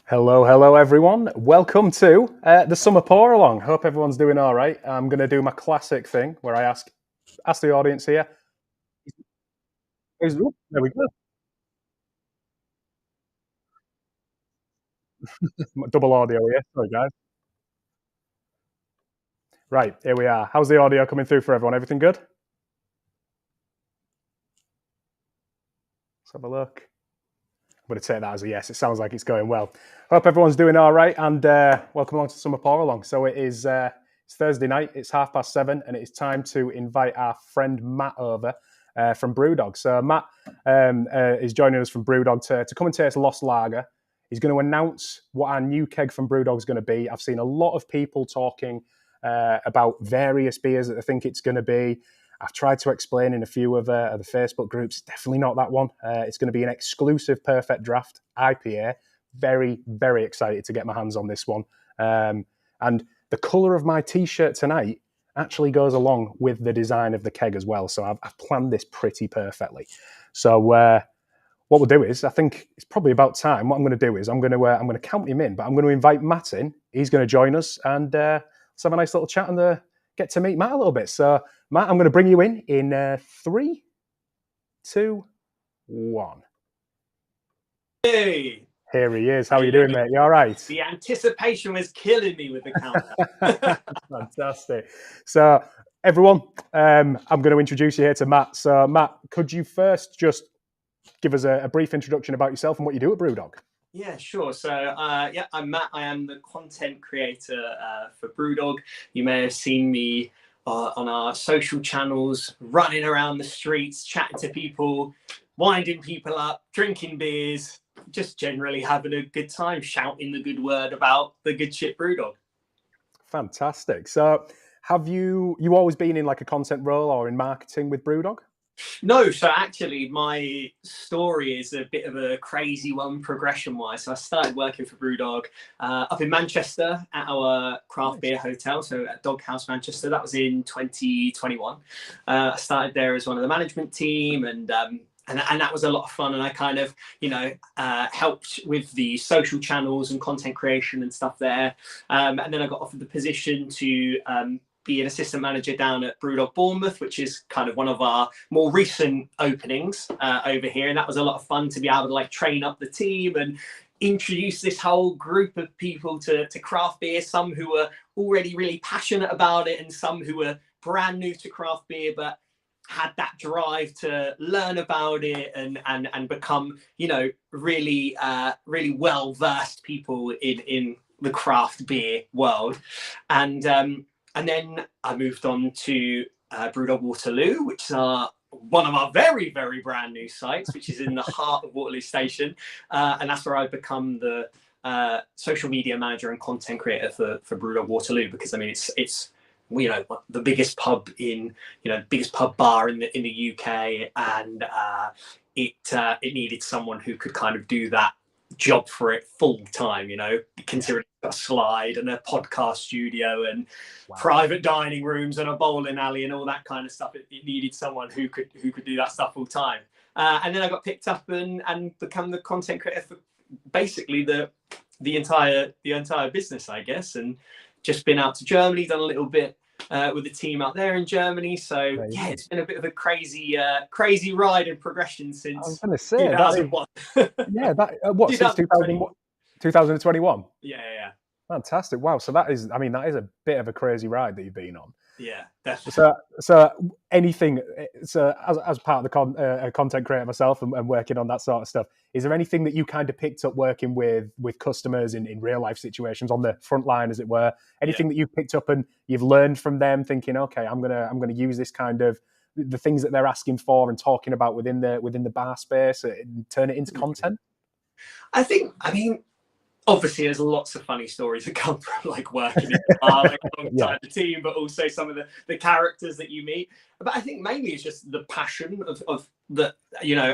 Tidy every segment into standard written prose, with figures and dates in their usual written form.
Hello, everyone. Welcome to the summer pour along. Hope everyone's doing all right. I'm going to do my classic thing where I ask the audience here. There we go. Double audio here. Sorry, guys. Right, here we are. How's the audio coming through for everyone? Everything good? Let's have a look. I'm going to take that as a yes. It sounds like it's going well. Hope everyone's doing all right, and welcome along to Summer Pour Along. So it's Thursday night, it's 7:30, and it's time to invite our friend Matt over from BrewDog. So Matt is joining us from BrewDog to come and taste Lost Lager. He's going to announce what our new keg from BrewDog is going to be. I've seen a lot of people talking about various beers that they think it's going to be. I've tried to explain in a few of the Facebook groups. Definitely not that one. It's going to be an exclusive PerfectDraft IPA. Very, very excited to get my hands on this one. And the colour of my T-shirt tonight actually goes along with the design of the keg as well. So I've planned this pretty perfectly. So what we'll do is, I think it's probably about time. What I'm going to do is I'm going to count him in, but I'm going to invite Matt in. He's going to join us, and let's have a nice little chat and get to meet Matt a little bit. So Matt, I'm going to bring you in 3, 2, 1. Hey. Here he is. How are you doing, mate? You all right? The anticipation was killing me with the countdown. Fantastic. So, everyone, I'm going to introduce you here to Matt. So, Matt, could you first just give us a brief introduction about yourself and what you do at BrewDog? Yeah, sure. So, I'm Matt. I am the content creator for BrewDog. You may have seen me on our social channels, running around the streets, chatting to people, winding people up, drinking beers, just generally having a good time, shouting the good word about the good shit BrewDog. Fantastic. So, have you always been in like a content role or in marketing with BrewDog? No, so actually my story is a bit of a crazy one progression-wise. So I started working for BrewDog up in Manchester at our craft beer hotel, so at Doghouse Manchester. That was in 2021. I started there as one of the management team, and that was a lot of fun. And I kind of, helped with the social channels and content creation and stuff there. And then I got offered the position to be an assistant manager down at BrewDog Bournemouth, which is kind of one of our more recent openings over here. And that was a lot of fun to be able to like train up the team and introduce this whole group of people to craft beer, some who were already really passionate about it and some who were brand new to craft beer, but had that drive to learn about it and become, really well versed people in the craft beer world. And then I moved on to BrewDog Waterloo, which is one of our very, very brand new sites, which is in the heart of Waterloo Station. And that's where I've become the social media manager and content creator for BrewDog Waterloo, because I mean, it's the biggest pub biggest pub bar in the UK, and it needed someone who could kind of do that job for it full time, considering a slide and a podcast studio and private dining rooms and a bowling alley and all that kind of stuff. It needed someone who could do that stuff full time. And then I got picked up and become the content creator for basically the entire business, I guess, and just been out to Germany, done a little bit with the team out there in Germany. So yeah, it's been a bit of a crazy ride and progression since I was going to say 2001. What, since 2021? Yeah. Fantastic. Wow. So that is a bit of a crazy ride that you've been on. Yeah, definitely. So anything, so as part of the content creator myself and working on that sort of stuff, is there anything that you kind of picked up working with customers in real life situations on the front line, as it were? Anything that you've picked up and you've learned from them, thinking, okay, I'm gonna use this kind of the things that they're asking for and talking about within the bar space and turn it into content? I mean, obviously there's lots of funny stories that come from like working in the bar, like alongside the team, but also some of the characters that you meet. But I think mainly it's just the passion of that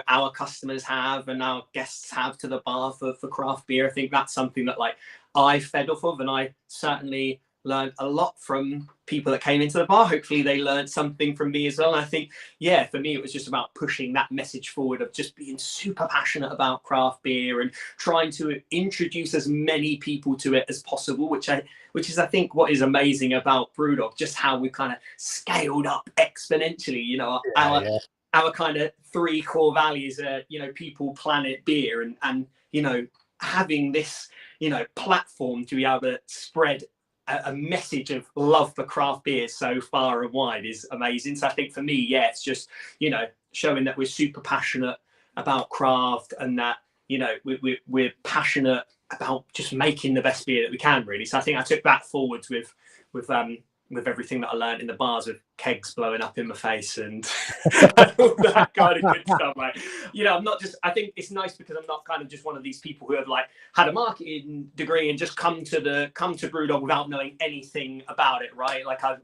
our customers have and our guests have to the bar for craft beer. I think that's something that like I fed off of, and I certainly learned a lot from people that came into the bar. Hopefully they learned something from me as well. And I think, yeah, for me, it was just about pushing that message forward of just being super passionate about craft beer and trying to introduce as many people to it as possible, which is, I think, what is amazing about BrewDog, just how we kind of scaled up exponentially. You know, our kind of 3 core values are, you know, people, planet, beer, and you know, having this, you know, platform to be able to spread a message of love for craft beer so far and wide is amazing. So I think for me, yeah, it's just, you know, showing that we're super passionate about craft and that, you know, we're passionate about just making the best beer that we can, really. So I think I took that forwards with everything that I learned in the bars, with kegs blowing up in my face and all that kind of good stuff. Like, you know, I'm not just, I think it's nice because I'm not kind of just one of these people who have like had a marketing degree and just come to BrewDog without knowing anything about it, right? Like I've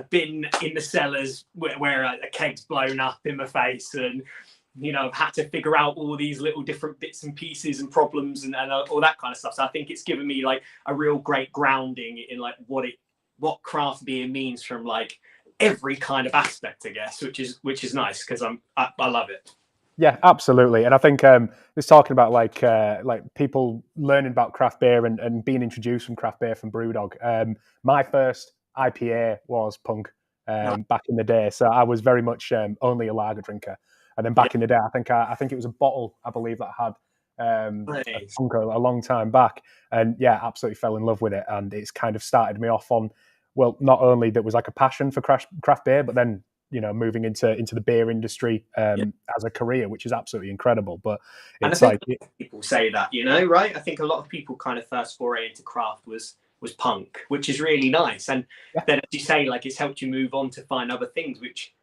been in the cellars where a keg's blown up in my face, and you know, I've had to figure out all these little different bits and pieces and problems and all that kind of stuff. So I think it's given me like a real great grounding in like what craft beer means from like every kind of aspect, I guess, which is nice because I love it. Yeah, absolutely. And I think it's talking about like people learning about craft beer and being introduced from craft beer from BrewDog. My first IPA was Punk back in the day, so I was very much only a lager drinker. And then back in the day, I think it was a bottle, I believe, that had a Punk a long time back, and yeah, absolutely fell in love with it. And it's kind of started me off on, well, not only that was like a passion for craft beer, but then, you know, moving into the beer industry as a career, which is absolutely incredible. But it's like people say that, you know, right? I think a lot of people kind of first foray into craft was Punk, which is really nice. And then, as you say, like it's helped you move on to find other things, which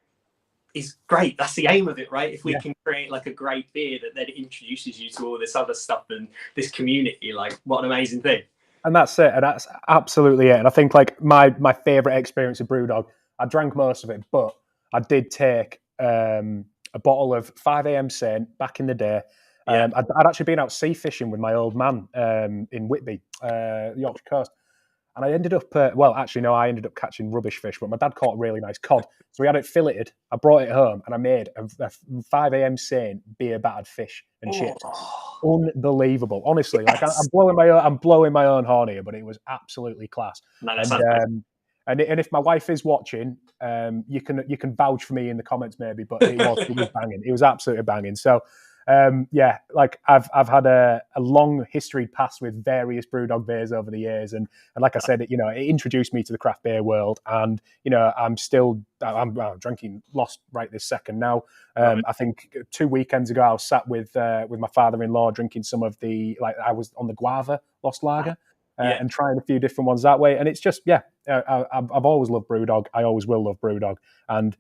is great. That's the aim of it, right? If we can create like a great beer that then introduces you to all this other stuff and this community, like what an amazing thing. And that's it. And that's absolutely it. And I think like my favorite experience of BrewDog, I drank most of it, but I did take a bottle of 5 a.m. Saint back in the day. I'd actually been out sea fishing with my old man in Whitby, Yorkshire coast. And I ended up, I ended up catching rubbish fish, but my dad caught a really nice cod. So we had it filleted. I brought it home and I made a 5 a.m. Saint beer battered fish and chips. Unbelievable. Honestly, like I'm blowing my own horn here, but it was absolutely class. No, and if my wife is watching, you can vouch for me in the comments maybe, but it was banging. It was absolutely banging. So like I've had a long history past with various BrewDog beers over the years, and like I said, you know, it introduced me to the craft beer world, and you know, I'm drinking Lost right this second now. I think 2 weekends ago I was sat with my father-in-law drinking some of the, like I was on the Guava Lost Lager. And trying a few different ones that way, and it's just I've always loved BrewDog. I always will love BrewDog, and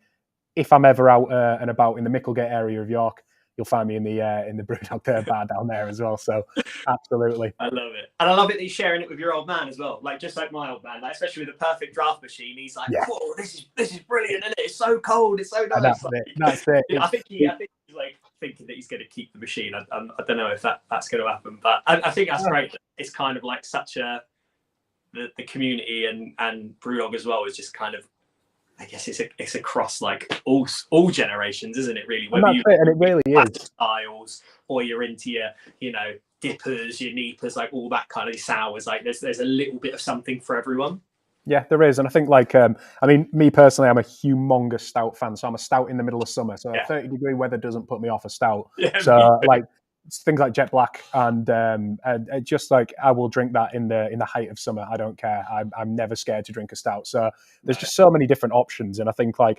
if I'm ever out and about in the Micklegate area of York, you'll find me in the BrewDog bar down there as well. So absolutely, I love it, and I love it that you're sharing it with your old man as well. Like just like my old man, like especially with the Perfect Draft machine, he's like, "Whoa, this is brilliant, isn't it? It's so cold, it's so nice." That's it. I think he's like thinking that he's going to keep the machine. I don't know if that's going to happen, but I think that's great. It's kind of like such the community and BrewDog as well is just kind of, I guess it's across like all generations, isn't it? Really, whether you and it really is styles or you're into your, you know, dippers, your neepers, like all that kind of sours. Like there's a little bit of something for everyone. Yeah, there is. And I think like, I mean, me personally, I'm a humongous stout fan. So I'm a stout in the middle of summer. So 30-degree weather doesn't put me off a stout. So like things like Jet Black and just like I will drink that in the height of summer. I don't care. I'm never scared to drink a stout. So there's just so many different options. And I think like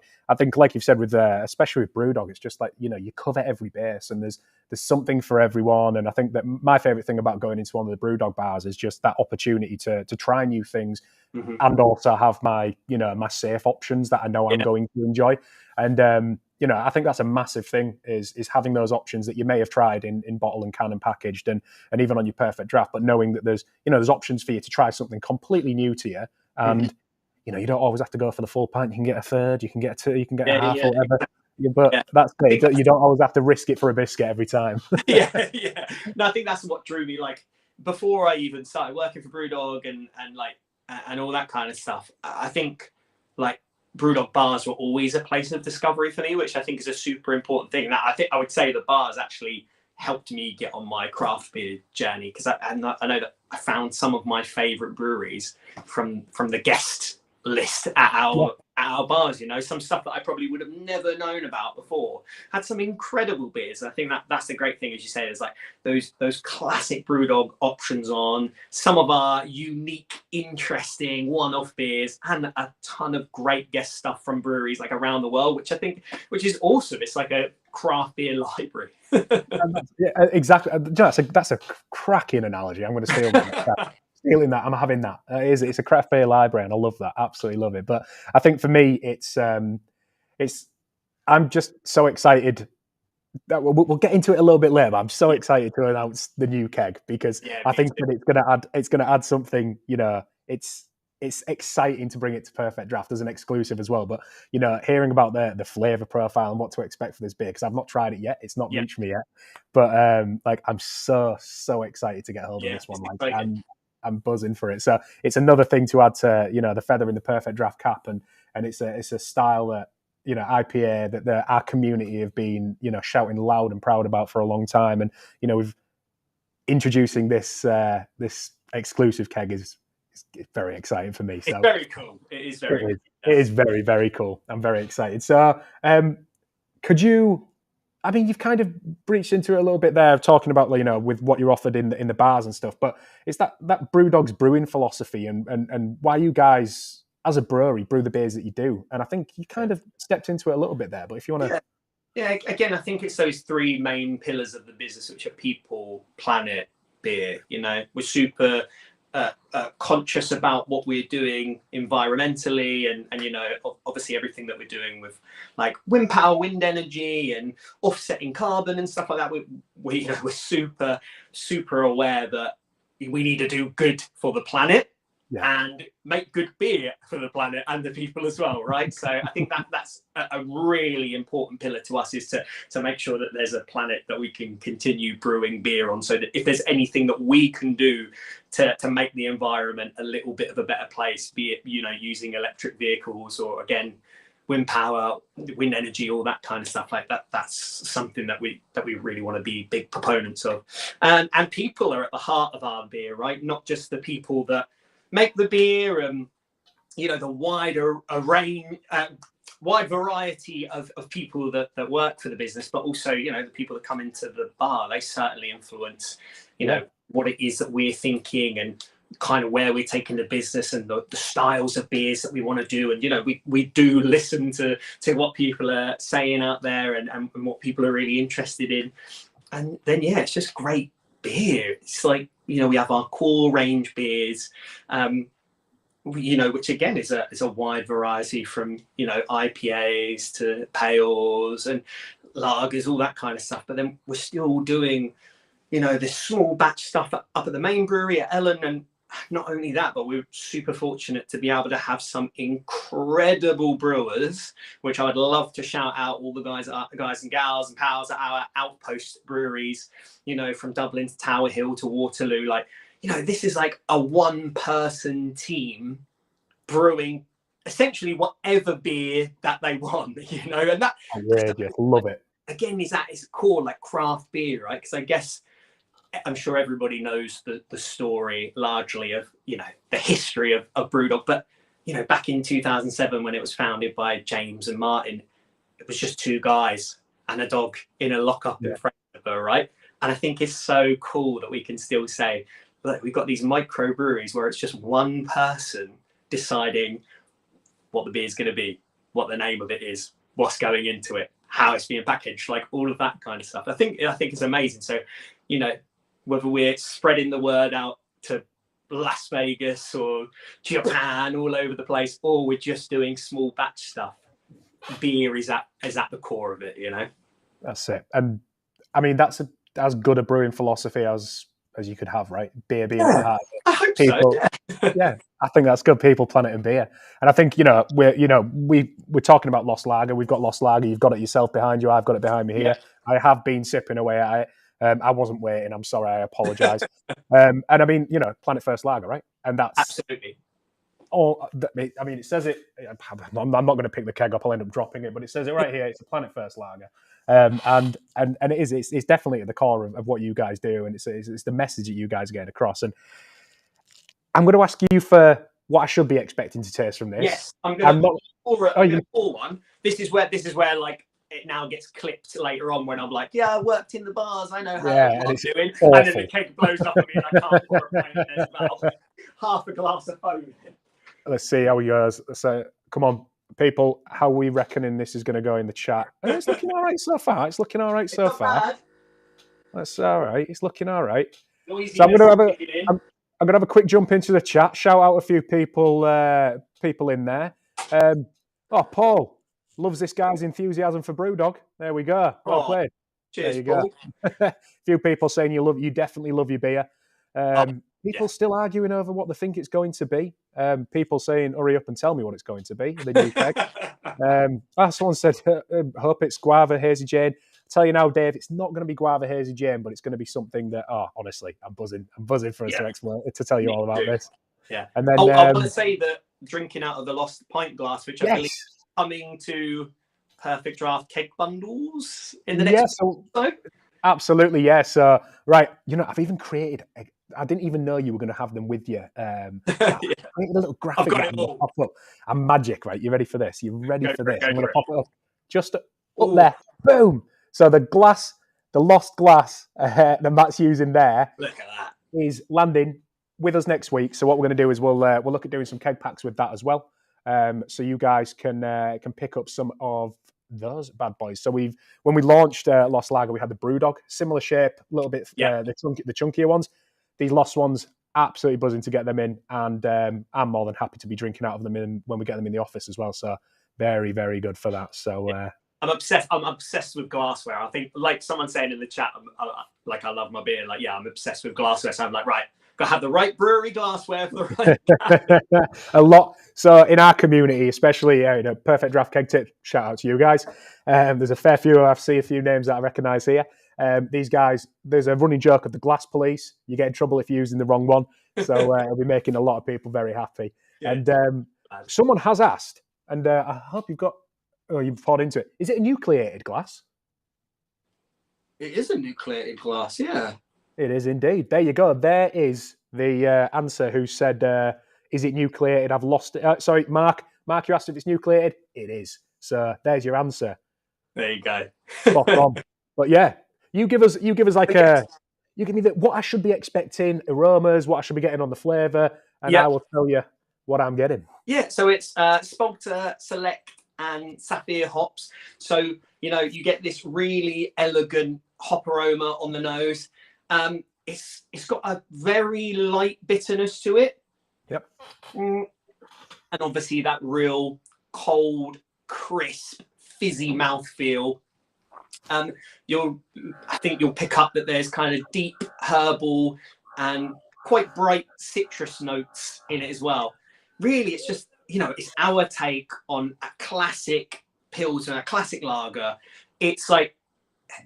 you've said with especially with BrewDog, it's just like, you know, you cover every base and there's something for everyone. And I think that my favorite thing about going into one of the BrewDog bars is just that opportunity to try new things. Mm-hmm. And also have my safe options that I know I'm going to enjoy. And you know, I think that's a massive thing is having those options that you may have tried in bottle and can and packaged and even on your Perfect Draft, but knowing that there's options for you to try something completely new to you. And you know, you don't always have to go for the full pint. You can get a third, you can get a two, you can get a half or whatever. But that's it. You don't always have to risk it for a biscuit every time. Yeah. No, I think that's what drew me. Like before I even started working for BrewDog and like and all that kind of stuff. I think like BrewDog bars were always a place of discovery for me, which I think is a super important thing. And I think I would say the bars actually helped me get on my craft beer journey, because I know that I found some of my favorite breweries from the guest list at our bars. You know, some stuff that I probably would have never known about before had some incredible beers. I think that's the great thing, as you say, there's like those classic BrewDog options on some of our unique, interesting one-off beers, and a ton of great guest stuff from breweries like around the world, which is awesome. It's like a craft beer library. Yeah, exactly. That's a cracking analogy. I'm going to steal that. Stealing that. I'm having that. It's a craft beer library, and I love that. Absolutely love it. But I think for me, it's I'm just so excited. That we'll get into it a little bit later. But I'm so excited to announce the new keg, because I think that it's going to add something. You know, it's exciting to bring it to Perfect Draft as an exclusive as well. But you know, hearing about the flavor profile and what to expect for this beer, because I've not tried it yet. It's not reached me yet. But like, I'm so excited to get hold of this one. Like, I'm buzzing for it. So it's another thing to add to, you know, the feather in the Perfect Draft cap, and it's a style that, you know, IPA that our community have been, you know, shouting loud and proud about for a long time. And you know, we've introducing this exclusive keg is very exciting for me. So it's very cool. It is very. It is very, very cool. I'm very excited. So, could you? I mean, you've kind of breached into it a little bit there, talking about, you know, with what you're offered in the bars and stuff. But it's that BrewDog's brewing philosophy and why you guys, as a brewery, brew the beers that you do. And I think you kind of stepped into it a little bit there. But if you want to, yeah, again, I think it's those three main pillars of the business, which are people, planet, beer. You know, we're super conscious about what we're doing environmentally, and you know, obviously everything that we're doing with like wind power, wind energy, and offsetting carbon and stuff like that. We're super aware that we need to do good for the planet. And make good beer for the planet and the people as well, right? So I think that's a really important pillar to us, is to make sure that there's a planet that we can continue brewing beer on, so that if there's anything that we can do to make the environment a little bit of a better place, be it, you know, using electric vehicles, or again, wind power, wind energy, all that kind of stuff like that. That's something that we really want to be big proponents of. And people are at the heart of our beer, right? Not just the people that make the beer, you know, the wide variety of people that work for the business, but also, you know, the people that come into the bar. They certainly influence, you know, what it is that we're thinking, and kind of where we're taking the business, and the styles of beers that we want to do. And you know, we do listen to what people are saying out there, and what people are really interested in. And then it's just great beer. It's like, you know, we have our core range beers, you know, which again is a wide variety, from, you know, IPAs to pales and lagers, all that kind of stuff. But then we're still doing, you know, this small batch stuff up at the main brewery at Ellen. And not only that, but we're super fortunate to be able to have some incredible brewers, which I would love to shout out all the guys and gals and pals at our outpost breweries, you know, from Dublin to Tower Hill to Waterloo. Like, you know, this is like a one-person team brewing essentially whatever beer that they want, you know, and that love it. Again, is at its core like craft beer, right? Because I guess I'm sure everybody knows the story largely of, you know, the history of BrewDog. But, you know, back in 2007, when it was founded by James and Martin, it was just two guys and a dog in a lockup in Frankfurt, right? And I think it's so cool that we can still say, look, we've got these micro breweries where it's just one person deciding what the beer is going to be, what the name of it is, what's going into it, how it's being packaged, like all of that kind of stuff. I think it's amazing. So, you know, whether we're spreading the word out to Las Vegas or Japan, all over the place, or we're just doing small batch stuff, beer is at the core of it, you know? That's it. And I mean, that's as good a brewing philosophy as you could have, right? Beer being at the heart of it. I hope people, so. Yeah, I think that's good. People, planet, and beer. And I think, you know, we're talking about Lost Lager. We've got Lost Lager. You've got it yourself behind you. I've got it behind me here. I have been sipping away at it. I wasn't waiting. I'm sorry. I apologise. And I mean, you know, Planet First Lager, right? And that's absolutely. all. I mean, it says it. I'm not going to pick the keg up. I'll end up dropping it, but it says it right here. It's a Planet First lager, and it is. It's definitely at the core of what you guys do, and it's the message that you guys are getting across. And I'm going to ask you for what I should be expecting to taste from this. Yes, I'm going to pour one. This is where like it now gets clipped later on when I'm like, yeah, I worked in the bars, I know how I'm doing, awful. And then the keg blows up at me and I can't pour a pint, and there's about half a glass of foam. Let's see how yours. So come on, people, how are we reckoning this is going to go in the chat? It's looking all right so far. It's looking all right so far. Bad. That's all right. It's looking all right. So I'm going to have a quick jump into the chat. Shout out a few people in there. Paul loves this guy's enthusiasm for BrewDog. There we go. Well played. Cheers, there you Paul. go. A few people saying you definitely love your beer. People still arguing over what they think it's going to be. People saying, hurry up and tell me what it's going to be, the new keg. Someone said, hope it's Guava Hazy Jane. I'll tell you now, Dave, it's not going to be Guava Hazy Jane, but it's going to be something that, honestly, I'm buzzing for us to tell you all about this. Yeah. And then, I want to say that drinking out of the lost pint glass, which I believe is coming to PerfectDraft keg bundles in the next episode. Absolutely, yes. So, right, I've even created. I didn't even know you were going to have them with you. Created a little graphic that I'm going to pop up. I'm magic, right? You ready for this? You ready for this? I'm going to pop it up just up there. Boom. So the lost glass that Matt's using there, look at that, is landing with us next week. So what we're going to do is we'll look at doing some keg packs with that as well. So you guys can pick up some of those bad boys. So when we launched Lost Lager, we had the BrewDog, similar shape, a little bit the chunkier ones. These Lost ones, absolutely buzzing to get them in, and I'm more than happy to be drinking out of them when we get them in the office as well. So very, very good for that. So I'm obsessed with glassware. I think, like someone saying in the chat, I love my beer. Like, I'm obsessed with glassware. So I'm like, right, got to have the right brewery glassware for the right a lot. So in our community, especially Perfect Draft Keg Tip, shout out to you guys. There's a fair few. I see a few names that I recognise here. These guys, there's a running joke of the glass police. You get in trouble if you're using the wrong one. So it'll be making a lot of people very happy. Yeah. And someone has asked, and I hope you've poured into it. Is it a nucleated glass? It is a nucleated glass, yeah. It is indeed. There you go. There is the answer who said, is it nucleated? I've lost it. Sorry, Mark. Mark, you asked if it's nucleated. It is. So there's your answer. There you go. Spot on. But yeah, you give us like you give me what I should be expecting, aromas, what I should be getting on the flavour, and I will tell you what I'm getting. Yeah, so it's Spalter Select and Sapphire hops. So, you get this really elegant hop aroma on the nose. It's got a very light bitterness to it. Yep. And obviously that real cold, crisp, fizzy mouthfeel. I think you'll pick up that there's kind of deep herbal and quite bright citrus notes in it as well. Really, it's just, it's our take on a classic Pilsner, a classic lager. It's like,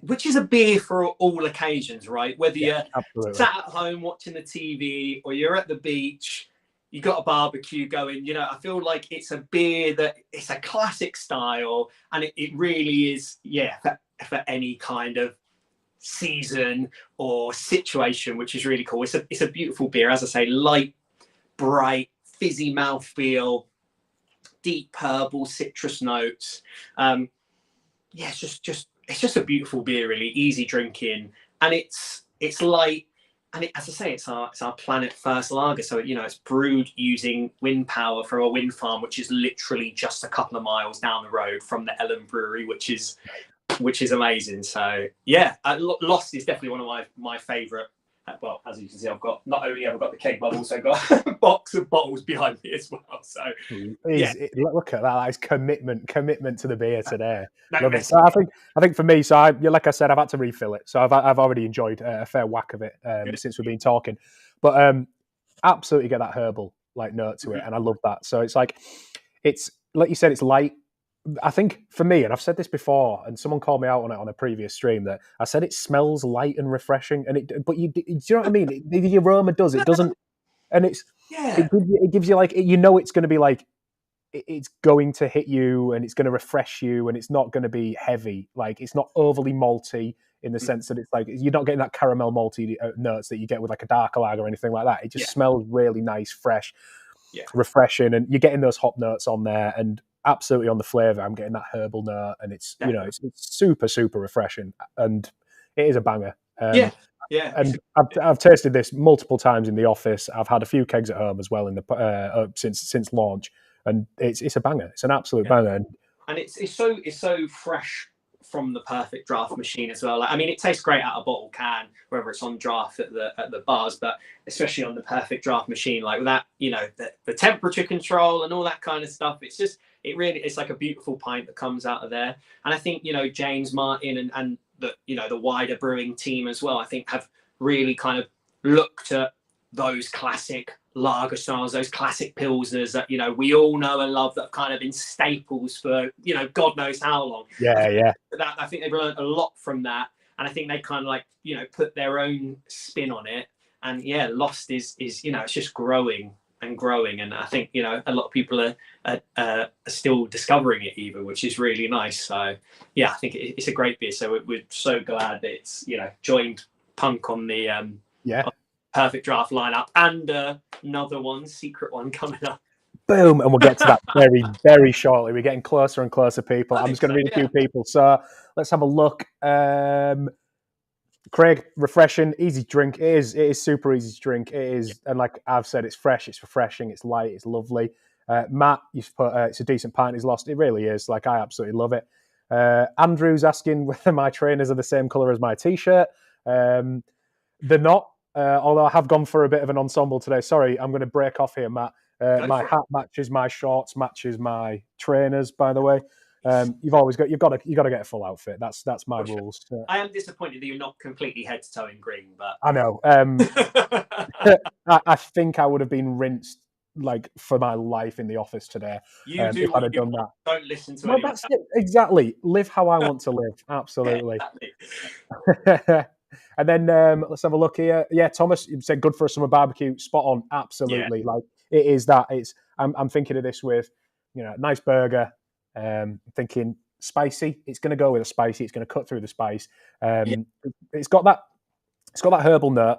which is a beer for all occasions, right? Whether you're sat at home watching the TV or you're at the beach, you got a barbecue going, I feel like it's a beer that it's a classic style, and it really is, for any kind of season or situation, which is really cool. It's a beautiful beer, as I say, light, bright, fizzy mouthfeel, deep herbal citrus notes. It's just a beautiful beer, really easy drinking, and it's light, and as I say, it's our Planet First lager. So it's brewed using wind power from a wind farm, which is literally just a couple of miles down the road from the Ellen Brewery, which is amazing. So Lost is definitely one of my favourite. Well, as you can see, I've got not only have I got the keg, but I've also got a box of bottles behind me as well. So look at that. That's commitment to the beer today. Love it. So I think for me, so like I said, I've had to refill it. So I've already enjoyed a fair whack of it since we've been talking. But absolutely get that herbal note to it, and I love that. So it's like you said, it's light. I think for me, and I've said this before, and someone called me out on it on a previous stream, that I said it smells light and refreshing, but do you know what I mean? The aroma does, it doesn't, and it's Yeah. It gives you like, you know, it's going to be like, it's going to hit you and it's going to refresh you and it's not going to be heavy. Like, it's not overly malty in the sense that it's like, you're not getting that caramel malty notes that you get with like a darker lager or anything like that. It just smells really nice, fresh, refreshing, and you're getting those hop notes on there, and absolutely on the flavor, I'm getting that herbal note, and it's, you know, it's super, super refreshing, and it is a banger. Yeah. And I've tasted this multiple times in the office. I've had a few kegs at home as well in the since launch, and it's a banger. It's an absolute banger, and it's so fresh from the Perfect Draft machine as well. Like, I mean, it tastes great out of a bottle can, whether it's on draft at the bars, but especially on the Perfect Draft machine, like with that, you know, the temperature control and all that kind of stuff. It's just, it's like a beautiful pint that comes out of there. And I think, you know, James Martin and the, you know, the wider brewing team as well, I think have really kind of looked at those classic lager styles, those classic pilsners that, you know, we all know and love, that have kind of been staples for, you know, God knows how long. I think they've learned a lot from that, and I think they kind of like, you know, put their own spin on it. And Lost is you know, it's just growing and growing, and I think, you know, a lot of people are still discovering it even, which is really nice. So yeah, I think it's a great beer. So we're so glad that it's, you know, joined Punk on the Perfect Draft lineup, and another one, secret one coming up. Boom, and we'll get to that very, very shortly. We're getting closer and closer, people. I'm just going to read a few people. So let's have a look. Craig, refreshing, easy to drink. It is super easy to drink. It is, and like I've said, it's fresh, it's refreshing, it's light, it's lovely. Matt, you've put it's a decent pint. He's lost. It really is. Like, I absolutely love it. Andrew's asking whether my trainers are the same color as my t-shirt. They're not. Although I have gone for a bit of an ensemble today. Sorry, I'm going to break off here, Matt. My hat matches my shorts, matches my trainers. By the way, you've got to get a full outfit. That's my rules. I am disappointed that you're not completely head to toe in green, but I know. I think I would have been rinsed like for my life in the office today. You do if I'd have done that. Don't listen to anyone. That's it. Exactly. Live how I want to live. Absolutely. Exactly. And then let's have a look here. Yeah, Thomas, you said good for a summer barbecue. Spot on. Absolutely. Like, it is that. I'm thinking of this with, you know, nice burger. Thinking spicy. It's going to go with a spicy. It's going to cut through the spice. It's got that herbal note.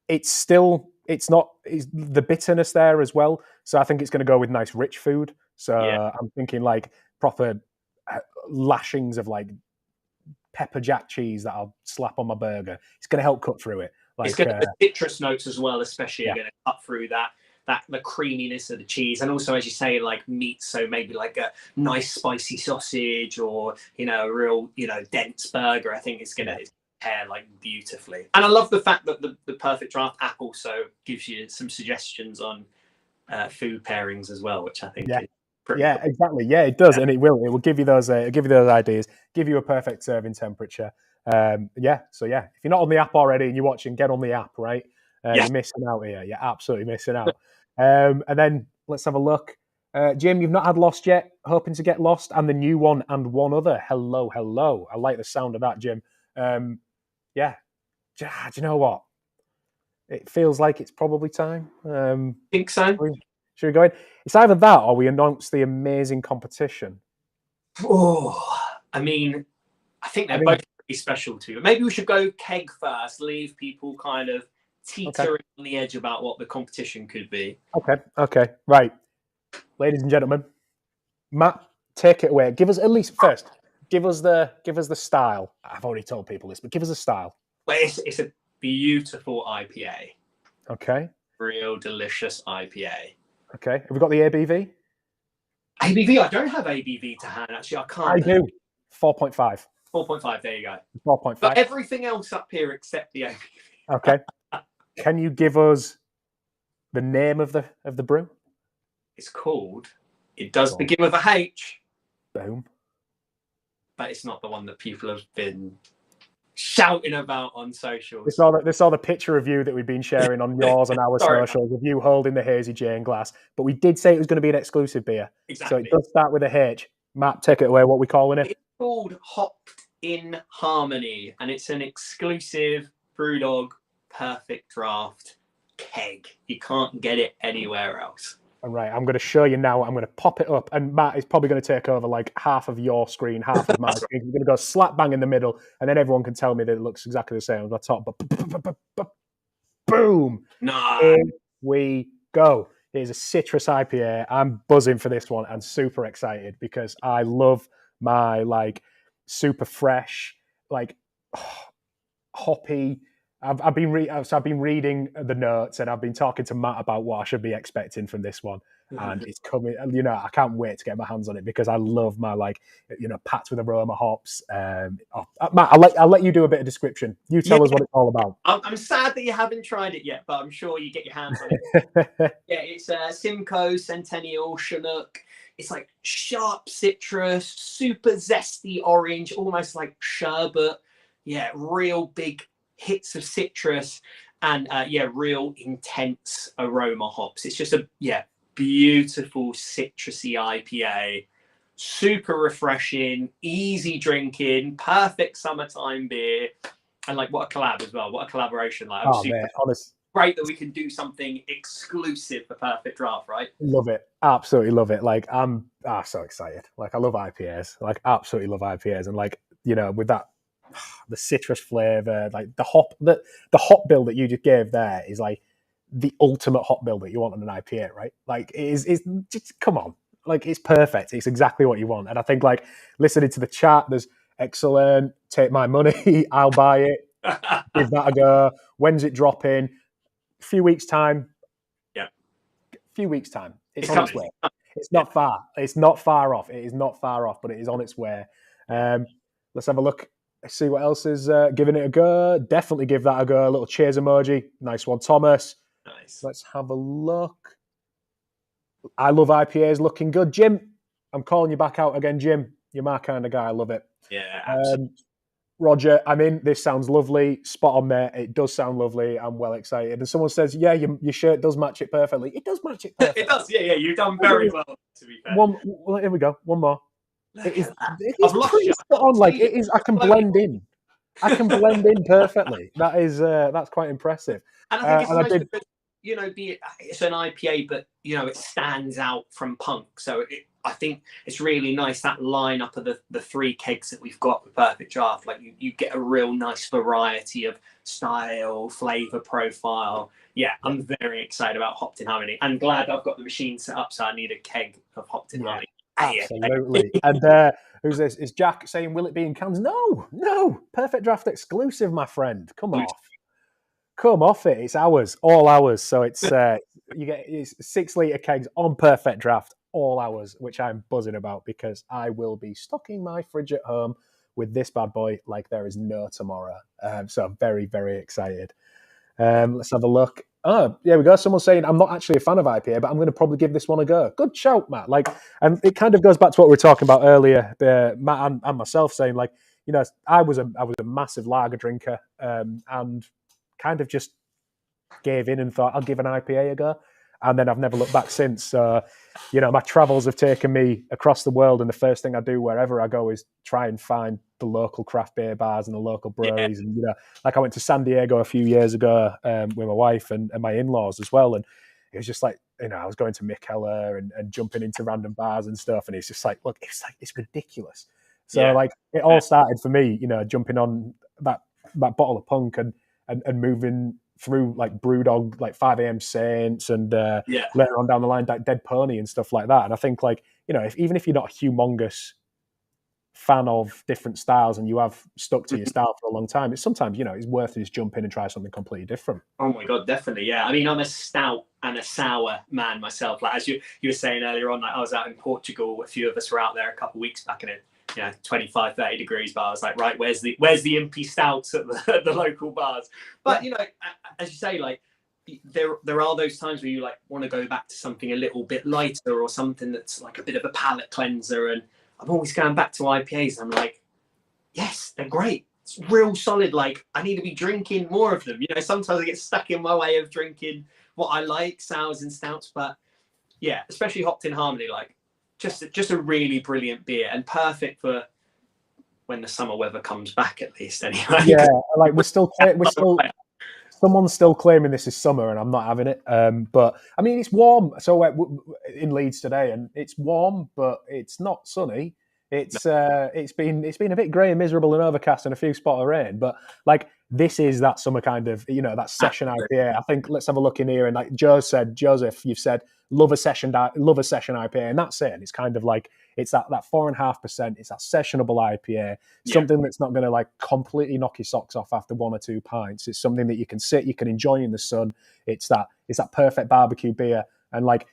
It's the bitterness there as well. So I think it's going to go with nice rich food. So I'm thinking like proper lashings of like pepper jack cheese that I'll slap on my burger. It's going to help cut through it. Like, it's going to have citrus notes as well, especially are going to cut through that the creaminess of the cheese, and also, as you say, like meat. So maybe like a nice spicy sausage, or, you know, a real, you know, dense burger. I think it's going to pair like beautifully. And I love the fact that the Perfect Draft app also gives you some suggestions on food pairings as well, which I think is pretty cool. Exactly. Yeah, it does, and it will give you those ideas, give you a perfect serving temperature. So if you're not on the app already and you're watching, get on the app, right? You're missing out here. You're absolutely missing out. And then let's have a look. Jim, you've not had Lost yet. Hoping to get Lost and the new one and one other. Hello. I like the sound of that, Jim. Do you know what? It feels like it's probably time. Think so? Should we go in? It's either that or we announce the amazing competition. Oh, I mean, I think they're both pretty special too. Maybe we should go keg first, leave people kind of teetering on the edge about what the competition could be. Okay. Right. Ladies and gentlemen, Matt, take it away. Give us at least first. Give us the style. I've already told people this, but give us a style. Well, it's a beautiful IPA. Okay. Real delicious IPA. Okay. Have we got the ABV? ABV? I don't have ABV to hand, actually. I can't. I do. 4.5. 4.5. There you go. 4.5. But everything else up here except the ABV. Okay. Can you give us the name of the brew? It's called. It does begin with a H. Boom. But it's not the one that people have been shouting about on socials. They saw the picture of you that we've been sharing on yours and our socials of you holding the Hazy Jane glass. But we did say it was going to be an exclusive beer. Exactly. So it does start with a H. Matt, take it away. What are we calling it? It's called Hopped in Harmony, and it's an exclusive BrewDog Perfect Draft keg. You can't get it anywhere else. All right, I'm going to show you now. I'm going to pop it up, and Matt is probably going to take over like half of your screen, half of my screen. We're going to go slap bang in the middle, and then everyone can tell me that it looks exactly the same on the top. But boom! No. Here we go. Here's a citrus IPA. I'm buzzing for this one and super excited because I love my like super fresh, like hoppy. I've been reading the notes and I've been talking to Matt about what I should be expecting from this one, and it's coming. You know, I can't wait to get my hands on it because I love my like packed with aroma hops. Matt, I'll let you do a bit of description. You tell us what it's all about. I'm sad that you haven't tried it yet, but I'm sure you get your hands on it. Yeah, it's Simcoe Centennial Chinook. It's like sharp citrus, super zesty orange, almost like sherbet. Yeah, real big hits of citrus and real intense aroma hops. It's just a beautiful citrusy IPA, super refreshing, easy drinking, perfect summertime beer, and like what a collab as well. What a collaboration! Like, great that we can do something exclusive for Perfect Draft, right? Love it, absolutely love it. Like I'm so excited. Like I love IPAs. Like absolutely love IPAs, and like with that. The citrus flavor, like the hop bill that you just gave there is like the ultimate hop bill that you want on an IPA, right? Like it is just come on, like it's perfect. It's exactly what you want. And I think like listening to the chat, there's excellent. Take my money, I'll buy it. Give that a go. When's it dropping? A few weeks time. Yeah, a few weeks time. It's on its way. It's not far. It's not far off. It is not far off, but it is on its way. Let's have a look. See what else is giving it a go. Definitely give that a go. A little cheers emoji. Nice one, Thomas. Nice. Let's have a look. I love IPAs. Looking good, Jim. I'm calling you back out again, Jim. You're my kind of guy. I love it. Yeah, absolutely. Roger, I'm in. This sounds lovely. Spot on, mate. It does sound lovely. I'm well excited. And someone says, yeah, your shirt does match it perfectly. It does match it perfectly. It does. Yeah. You've done very well, to be fair. Well, here we go. One more. It is pretty spot on. Like it is. I can blend in. I can blend in perfectly. That's quite impressive. And I think it's it's an IPA, but it stands out from punk. So I think it's really nice that lineup of the three kegs that we've got with Perfect Draft. Like you get a real nice variety of style, flavor profile. Yeah, I'm very excited about Hopped in Harmony. I'm glad I've got the machine set up, so I need a keg of Hopped in Harmony. Absolutely. And who's this? Is Jack saying, will it be in cans? No. Perfect Draft exclusive, my friend. Come off it. It's ours, all ours. So it's it's 6 litre kegs on Perfect Draft, all ours, which I'm buzzing about because I will be stocking my fridge at home with this bad boy like there is no tomorrow. So I'm very, very excited. Let's have a look. Oh, yeah, we go. Someone's saying, I'm not actually a fan of IPA, but I'm going to probably give this one a go. Good shout, Matt. Like, and it kind of goes back to what we were talking about earlier, Matt and myself saying, like, I was a massive lager drinker and kind of just gave in and thought, I'll give an IPA a go. And then I've never looked back since. So, my travels have taken me across the world. And the first thing I do wherever I go is try and find the local craft beer bars and the local breweries. And, like I went to San Diego a few years ago with my wife and my in-laws as well. And it was just like, I was going to Mikkeller and jumping into random bars and stuff. And it's just like, look, it's ridiculous. So like it all started for me, jumping on that bottle of punk and moving through like BrewDog, like 5 a.m. Saints, and later on down the line, like Dead Pony and stuff like that. And I think like, even if you're not a humongous fan of different styles and you have stuck to your style for a long time, it's sometimes, it's worth it just jump in and try something completely different. Oh my God, definitely. Yeah. I mean, I'm a stout and a sour man myself. Like as you were saying earlier on, like I was out in Portugal, a few of us were out there a couple of weeks back and 25, 30 degrees, but I was like, right, where's the impy stouts at the local bars? But as you say, like there are those times where you like want to go back to something a little bit lighter or something that's like a bit of a palate cleanser. And I'm always going back to IPAs. And I'm like, yes, they're great. It's real solid. Like I need to be drinking more of them. Sometimes I get stuck in my way of drinking what I like, sours and stouts. But yeah, especially Hopped in Harmony, like just a really brilliant beer and perfect for when the summer weather comes back, at least anyway. Yeah, like we're still Someone's still claiming this is summer, and I'm not having it. But I mean, it's warm. So in Leeds today, and it's warm, but it's not sunny. It's been a bit grey and miserable and overcast and a few spot of rain. But like this is that summer kind of that session IPA. I think let's have a look in here. And like Joseph, you've said love a session IPA, and that's it. And it's kind of like it's that 4.5%. It's that sessionable IPA. Something that's not going to like completely knock your socks off after 1 or 2 pints. It's something that you can you can enjoy in the sun. It's that perfect barbecue beer. And like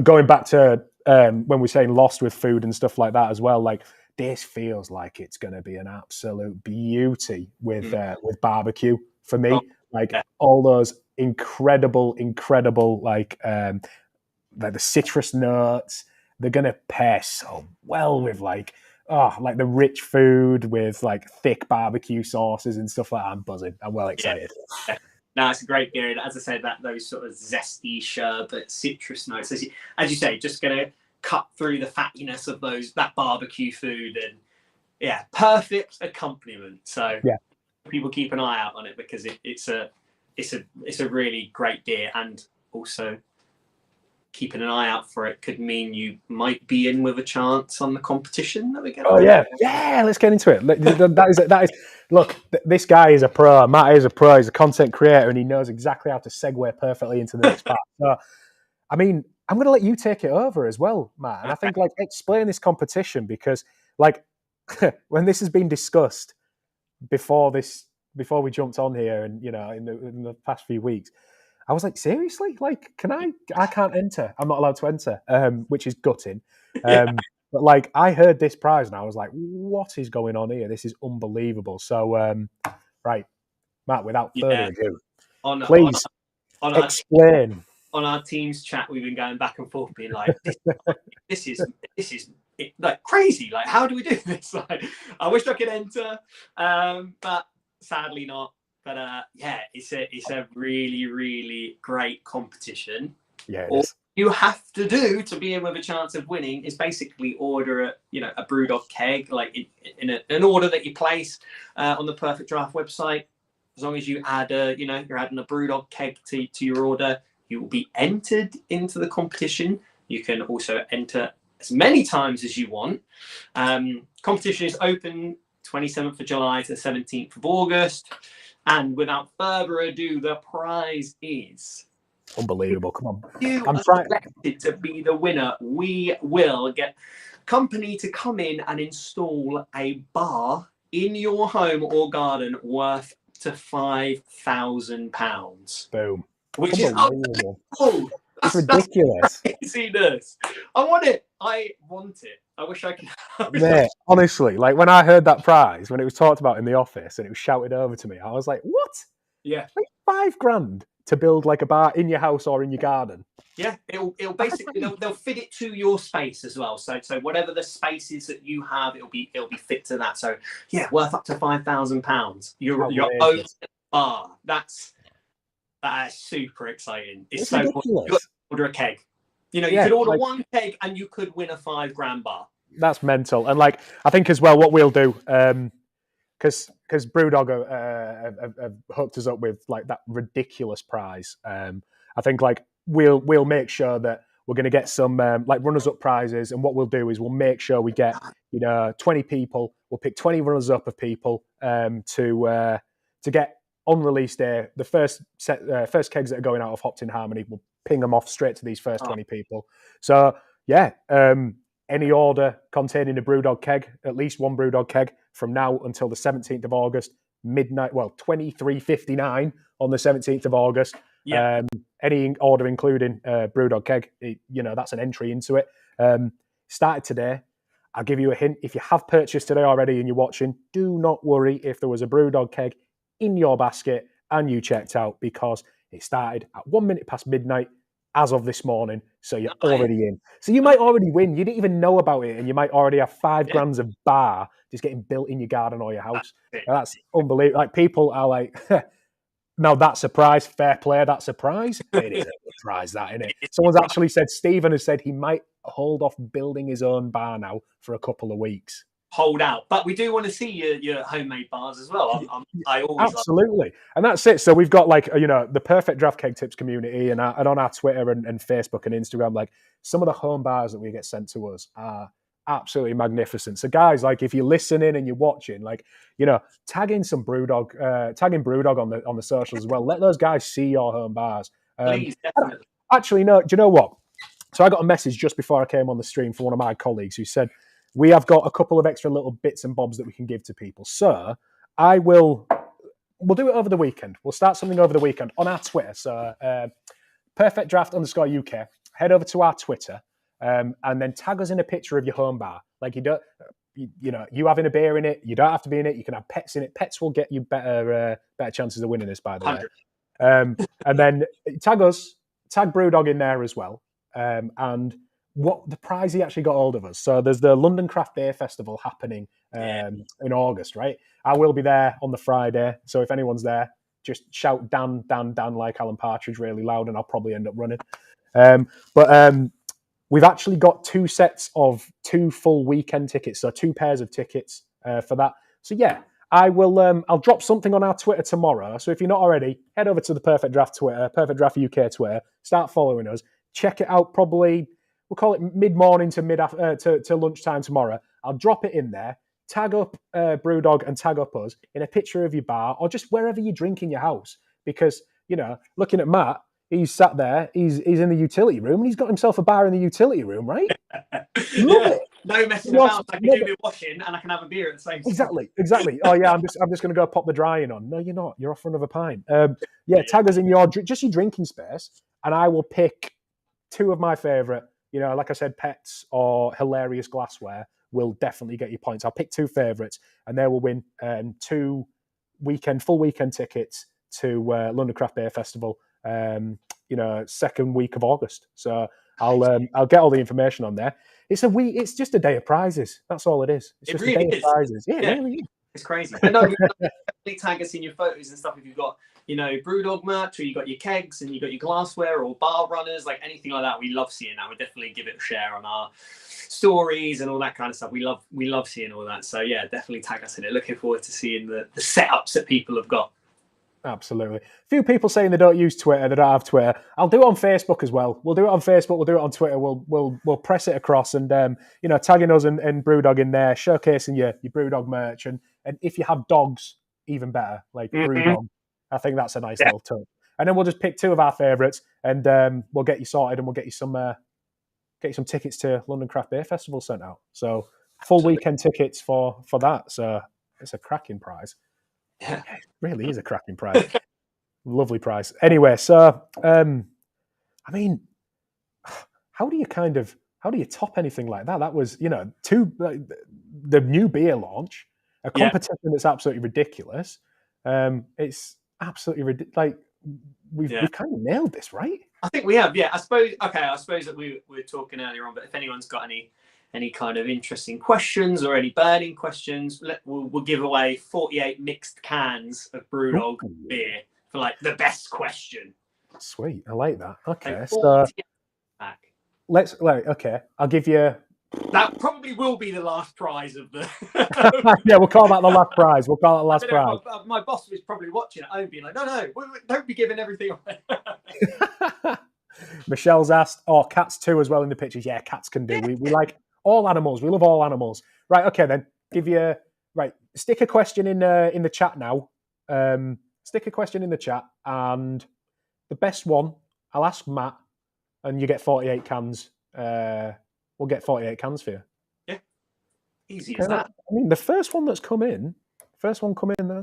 going back to when we're saying lost with food and stuff like that as well, like this feels like it's going to be an absolute beauty with barbecue for me. All those incredible like the citrus notes. They're going to pair so well with like the rich food with like thick barbecue sauces and stuff like that. I'm buzzing. I'm well excited. Yeah. No, it's a great beer. And as I said, those sort of zesty sherbet citrus notes, as you say, just going to cut through the fattiness of that barbecue food, and perfect accompaniment. So people keep an eye out on it because it's a really great beer, and also keeping an eye out for it could mean you might be in with a chance on the competition that we're going to. Oh yeah, let's get into it. That is. Look, this guy is a pro. Matt is a pro. He's a content creator, and he knows exactly how to segue perfectly into the next part. So, I mean, I'm going to let you take it over as well, Matt. And I think explain this competition, because when this has been discussed before we jumped on here, and in the past few weeks, I was like, seriously? Like, I can't enter. I'm not allowed to enter, which is gutting. But like, I heard this prize and I was like, what is going on here? This is unbelievable. So, right, Matt, without further ado, please explain. On our team's chat, we've been going back and forth, being like, this is like crazy. Like, how do we do this? Like, I wish I could enter, but sadly not. But it's a really, really great competition. Yeah, all you have to do to be in with a chance of winning is basically order a BrewDog keg, like in an order that you place on the Perfect Draft website. As long as you add you're adding a BrewDog keg to your order, you will be entered into the competition. You can also enter as many times as you want. Competition is open 27th of July to the 17th of August. And without further ado, the prize is unbelievable. Come on. You are selected to be the winner. We will get company to come in and install a bar in your home or garden worth to £5,000. Boom. Which is unbelievable. That's ridiculous. Craziness. I want it. I wish I could. Mate, honestly, like when I heard that prize, when it was talked about in the office and it was shouted over to me, I was like, what? Yeah. Like £5,000 to build like a bar in your house or in your garden. Yeah, it'll basically they'll fit it to your space as well. So whatever the space is that you have, it'll be fit to that. So yeah, worth up to £5,000. Your own bar. That is super exciting. It's so ridiculous. You could order a keg. You could order one keg and you could win a £5,000 bar. That's mental. And like I think as well, what we'll do, because BrewDog have hooked us up with like that ridiculous prize. I think like we'll make sure that we're going to get some like runners up prizes, and what we'll do is we'll make sure we get 20 people. We'll pick 20 runners up of people to get on release day the first kegs that are going out of Hopped in Harmony. We'll ping them off straight to these first 20 people. So yeah. Any order containing a BrewDog keg, at least one BrewDog keg, from now until the 17th of August, midnight, 23:59 on the 17th of August. Yeah. Any order including BrewDog keg, that's an entry into it. Started today. I'll give you a hint. If you have purchased today already and you're watching, do not worry if there was a BrewDog keg in your basket and you checked out, because it started at 1 minute past midnight as of this morning, so you're already in. So you might already win. You didn't even know about it, and you might already have £5,000 of bar just getting built in your garden or your house. That's unbelievable. Like people are like, now that's a prize. Fair play, that's a prize. It is a prize, that, isn't it? Someone's actually said, Stephen has said he might hold off building his own bar now for a couple of weeks. hold out. But we do want to see your homemade bars as well. I always absolutely, and that's it. So we've got like the Perfect Draft Keg Tips community, and on our Twitter and Facebook and Instagram, like some of the home bars that we get sent to us are absolutely magnificent. So guys, like if you're listening and you're watching, like tag in some tagging BrewDog on the socials as well. Let those guys see your home bars. Please, definitely. Actually, no. Do you know what? So I got a message just before I came on the stream from one of my colleagues who said, we have got a couple of extra little bits and bobs that we can give to people. So we'll do it over the weekend. We'll start something over the weekend on our Twitter. So PerfectDraft_UK. Head over to our Twitter and then tag us in a picture of your home bar. Like you having a beer in it. You don't have to be in it. You can have pets in it. Pets will get you better chances of winning this, by the way. And then tag us, tag BrewDog in there as well. And what the prize he actually got hold of us. So there's the London Craft Beer Festival happening in August, right? I will be there on the Friday. So if anyone's there, just shout Dan, Dan, Dan like Alan Partridge really loud and I'll probably end up running. But we've actually got 2 sets of 2 full weekend tickets. So 2 pairs of tickets for that. So yeah, I will. I'll drop something on our Twitter tomorrow. So if you're not already, head over to the Perfect Draft Twitter, Perfect Draft UK Twitter. Start following us. Check it out. Probably we'll call it mid-morning to lunchtime tomorrow. I'll drop it in there. Tag up BrewDog and tag up us in a picture of your bar or just wherever you drink in your house. Because looking at Matt, he's sat there. He's in the utility room and he's got himself a bar in the utility room, right? Love it. No messing about. I can do my washing and I can have a beer at the same time. Exactly. Oh yeah, I'm just going to go pop the drying on. No, you're not. You're off for another pint. Tag us in your drinking space, and I will pick 2 of my favourite. Like I said, pets or hilarious glassware will definitely get you points. I'll pick 2 favourites, and they will win 2 full weekend tickets to London Craft Beer Festival. Second week of August. So I'll get all the information on there. It's just a day of prizes. That's all it is. It's just really a day of prizes. Yeah, it really is. It's crazy. I know definitely tag us in your photos and stuff if you've got, BrewDog merch or you got your kegs and you got your glassware or bar runners, like anything like that. We love seeing that. We'll definitely give it a share on our stories and all that kind of stuff. We love seeing all that. So yeah, definitely tag us in it. Looking forward to seeing the setups that people have got. Absolutely. A few people saying they don't use Twitter, they don't have Twitter. I'll do it on Facebook as well. We'll do it on Facebook, we'll do it on Twitter. We'll press it across and tagging us and BrewDog in there, showcasing your BrewDog merch. And if you have dogs, even better, like BrewDog. I think that's a nice little touch. And then we'll just pick 2 of our favourites and we'll get you sorted and we'll get you some tickets to London Craft Beer Festival sent out. So full weekend tickets for that. So it's a cracking prize. Yeah, it really is a cracking prize. Lovely prize. Anyway, so how do you top anything like that? That was, the new beer launch, a competition that's absolutely ridiculous. It's absolutely ridiculous. Like we've kind of nailed this, right? I think we have. Yeah, I suppose that we were talking earlier on, but if anyone's got any kind of interesting questions or any burning questions, we'll give away 48 mixed cans of BrewDog beer for like the best question. Sweet, I like that. Okay, so I'll give you. That probably will be the last prize of the. Yeah, we'll call that the last prize. We'll call it the last prize. My boss was probably watching at home, being like, "No, don't be giving everything away." Michelle's asked, cats too as well in the pictures. Yeah, cats can do. We like all animals. We love all animals. Right. Okay, then stick a question in the chat now. Stick a question in the chat, and the best one, I'll ask Matt, and you get 48 cans. We'll get 48 cans for you. Yeah, easy as that. I mean, the first one that's come in, that's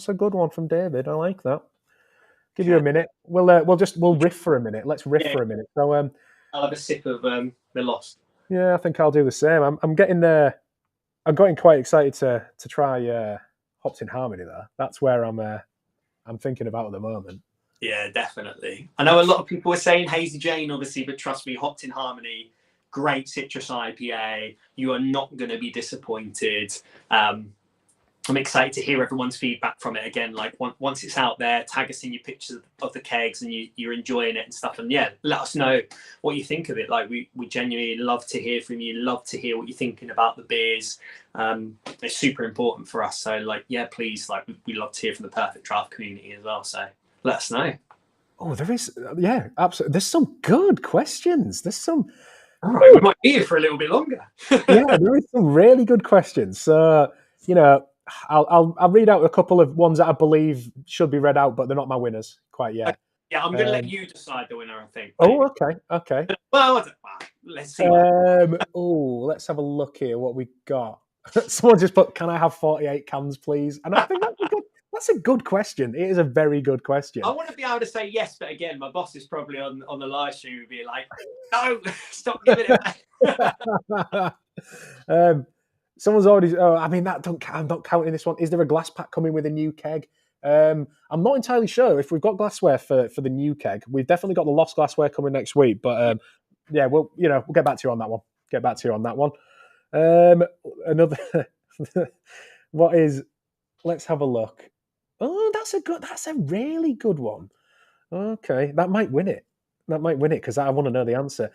a good one from David. I like that. Give you a minute. We'll riff for a minute. Let's riff for a minute. So I'll have a sip of the Lost. Yeah, I think I'll do the same. I'm getting quite excited to try Hopped in Harmony there. That's where I'm thinking about at the moment. Yeah, definitely. I know a lot of people are saying Hazy Jane, obviously, but trust me, Hopped in Harmony, great citrus IPA. You are not going to be disappointed. I'm excited to hear everyone's feedback from it again. Like once it's out there, tag us in your pictures of the kegs and you're enjoying it and stuff. And yeah, let us know what you think of it. Like we genuinely love to hear from you. Love to hear what you're thinking about the beers. It's super important for us. So like, yeah, please, like we love to hear from the Perfect Draft community as well. So let us know. Oh, there is, yeah, absolutely. There's some good questions. There's some. All right, we might be here for a little bit longer. Yeah, there is some really good questions. So, you know, I'll read out a couple of ones that I believe should be read out, but they're not my winners quite yet. Yeah, I'm going to let you decide the winner, I think. Oh, okay. Well, let's see. Let's have a look here. What we got? Someone just put, "Can I have 48 cans, please?" And I think that's a good question. It is a very good question. I want to be able to say yes, but again, my boss is probably on the live stream would be like, "No, stop giving it back." Someone's already. Oh, I mean, I'm not counting this one. Is there a glass pack coming with a new keg? I'm not entirely sure if we've got glassware for the new keg. We've definitely got the lost glassware coming next week, but yeah, we'll get back to you on that one. Another. What is? Let's have a look. Oh, that's a really good one. Okay, that might win it because I want to know the answer.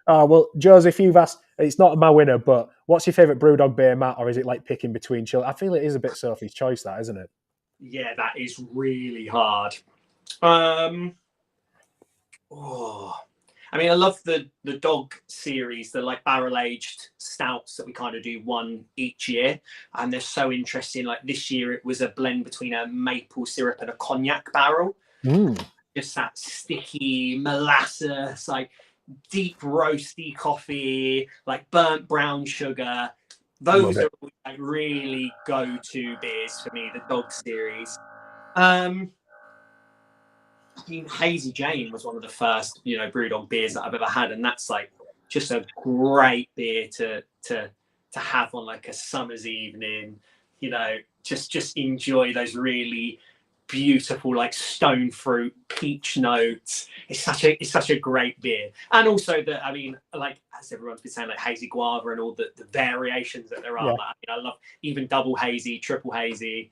Well, Joseph, you've asked. It's not my winner, but what's your favourite BrewDog beer, Matt? Or is it like picking between children? I feel it is a bit Sophie's choice, that isn't it? Yeah, that is really hard. I mean, I love the dog series, the like barrel aged stouts that we kind of do one each year, and they're so interesting. Like this year, it was a blend between a maple syrup and a cognac barrel. Just that sticky molasses, like deep roasty coffee, like burnt brown sugar. Those are like really go-to beers for me. The dog series. I mean, Hazy Jane was one of the first, BrewDog beers that I've ever had, and that's like just a great beer to have on like a summer's evening. Just enjoy those really beautiful like stone fruit peach notes. It's such a great beer, and also I mean, like as everyone's been saying, like hazy guava and all the variations that there are. Like, I love even double hazy, triple hazy.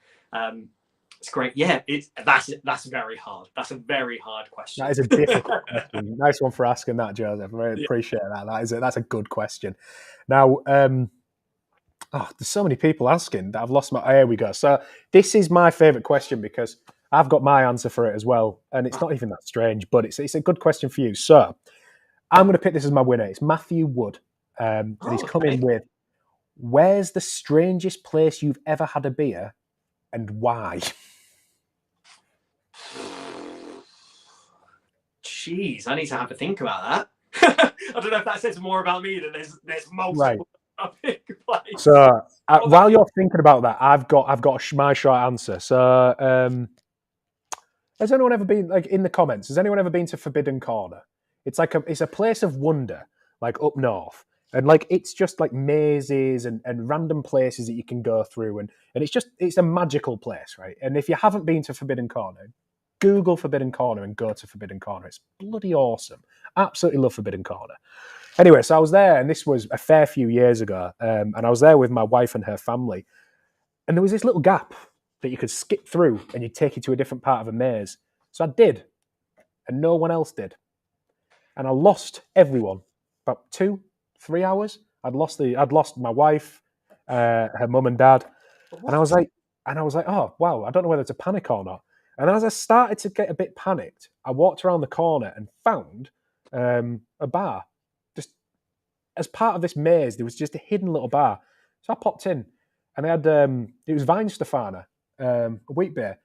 It's great. Yeah, that's very hard. That's a very hard question. That is a difficult question. Nice one for asking that, Joseph. I really appreciate that. That's a good question. Now, there's so many people asking that I've lost my. Here we go. So this is my favourite question because I've got my answer for it as well, and it's not even that strange, but it's a good question for you. So I'm going to pick this as my winner. It's Matthew Wood, and he's coming with, "Where's the strangest place you've ever had a beer, and why?" Jeez, I need to have a think about that. I don't know if that says more about me than there's multiple. Right. So while you're thinking about that, I've got my short answer. So has anyone ever been, like, in the comments? Has anyone ever been to Forbidden Corner? It's a place of wonder, like up north, and like it's just like mazes and random places that you can go through, and it's a magical place, right? And if you haven't been to Forbidden Corner, Google Forbidden Corner and go to Forbidden Corner. It's bloody awesome. Absolutely love Forbidden Corner. Anyway, so I was there, and this was a fair few years ago, and I was there with my wife and her family, and there was this little gap that you could skip through, and you'd take you to a different part of a maze. So I did, and no one else did, and I lost everyone. About 2-3 hours, I'd lost my wife, her mum and dad, and I was like, oh wow, I don't know whether to panic or not. And as I started to get a bit panicked, I walked around the corner and found a bar. Just as part of this maze, there was just a hidden little bar. So I popped in, and they had it was Weihenstephaner, a wheat beer.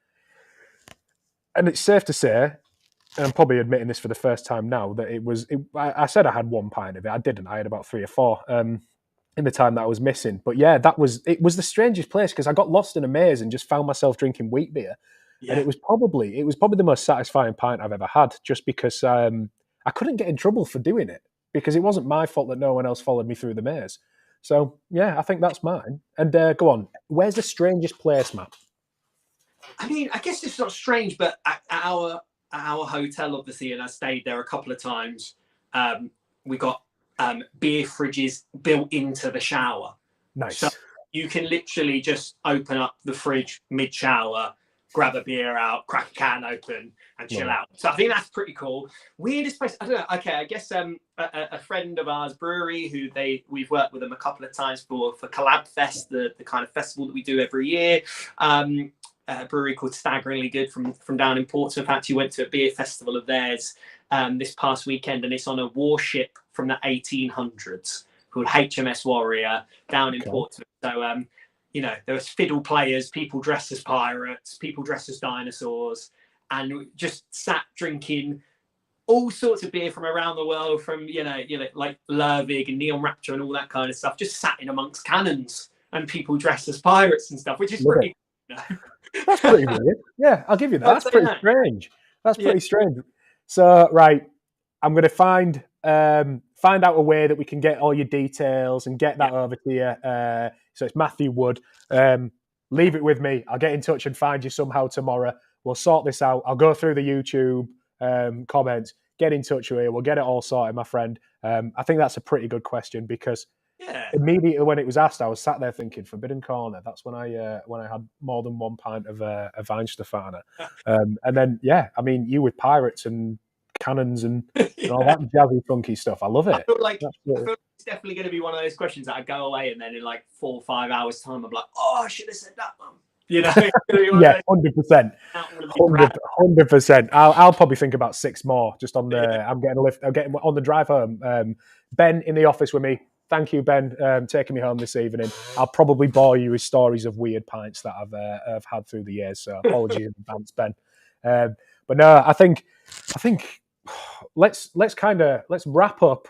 And it's safe to say, and I'm probably admitting this for the first time now, that I said I had 1 pint of it. I didn't. I had about 3 or 4 in the time that I was missing. But yeah, it was the strangest place because I got lost in a maze and just found myself drinking wheat beer. Yeah. And it was probably the most satisfying pint I've ever had, just because I couldn't get in trouble for doing it because it wasn't my fault that no one else followed me through the maze. So yeah, I think that's mine. And go on, where's the strangest place, Matt? I mean, I guess it's not strange, but at our hotel, obviously, and I stayed there a couple of times. We got beer fridges built into the shower. Nice. So you can literally just open up the fridge mid-shower, grab a beer out, crack a can open, and chill out. So I think that's pretty cool. Weirdest place, I don't know. Okay, I guess a friend of ours, brewery, who we've worked with them a couple of times for Collab Fest, the kind of festival that we do every year. A brewery called Staggeringly Good from down in Portsmouth. Actually went to a beer festival of theirs this past weekend, and it's on a warship from the 1800s called HMS Warrior down in Portsmouth. So there was fiddle players, people dressed as pirates, people dressed as dinosaurs, and just sat drinking all sorts of beer from around the world, from like Lervig and Neon Rapture and all that kind of stuff, just sat in amongst cannons and people dressed as pirates and stuff, which is pretty cool. That's pretty weird. Yeah, I'll give you that. That's pretty strange. That's pretty strange. So, right, I'm going to find out a way that we can get all your details and get that over to you. So it's Matthew Wood. Leave it with me. I'll get in touch and find you somehow tomorrow. We'll sort this out. I'll go through the YouTube comments, get in touch with you. We'll get it all sorted, my friend. I think that's a pretty good question, because immediately when it was asked, I was sat there thinking, Forbidden Corner. That's when I had more than one pint of Weihenstephaner. And then, I mean, you with pirates and cannons and all that jazzy, funky stuff. I love it. I feel like it's definitely going to be one of those questions that I go away and then in like 4 or 5 hours time, I'm like, oh, I should have said that one. Yeah, 100%. 100%. I'll probably think about 6 more just on the. I'm getting on the drive home. Ben in the office with me. Thank you, Ben, taking me home this evening. I'll probably bore you with stories of weird pints that I've had through the years. So apologies in advance, Ben. But no, I think let's wrap up.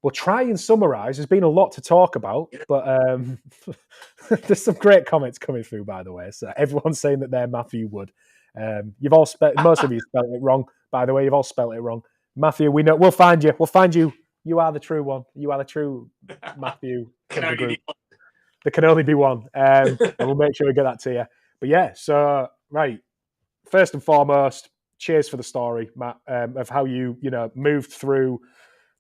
We'll try and summarise. There's been a lot to talk about, but there's some great comments coming through, by the way. So everyone's saying that they're Matthew Wood. You've all most of you spelled it wrong, by the way. You've all spelled it wrong. Matthew, we know. We'll find you. We'll find you. You are the true one. You are the true Matthew. There can only be one. And we'll make sure we get that to you. But yeah, so right. First and foremost, cheers for the story, Matt, of how you moved through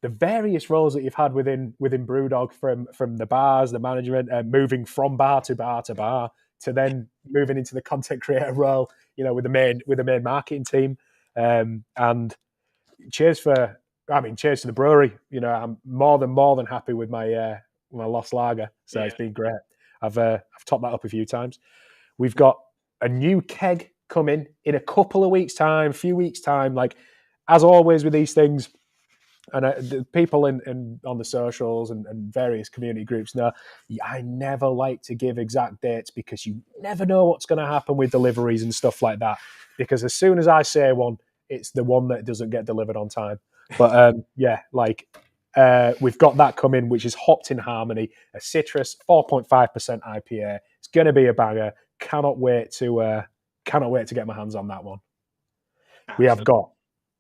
the various roles that you've had within BrewDog, from the bars, the management, moving from bar to bar to then moving into the content creator role, with the main marketing team. And cheers to the brewery. I'm more than happy with my Lost Lager. So it's been great. I've topped that up a few times. We've got a new keg coming in a couple of weeks' time, few weeks' time. Like, as always with these things, and the people on the socials and various community groups know, I never like to give exact dates, because you never know what's going to happen with deliveries and stuff like that. Because as soon as I say one, it's the one that doesn't get delivered on time. But we've got that coming, which is Hopped in Harmony, a citrus 4.5% IPA. It's going to be a banger. Cannot wait to get my hands on that one. Absolutely. We have got,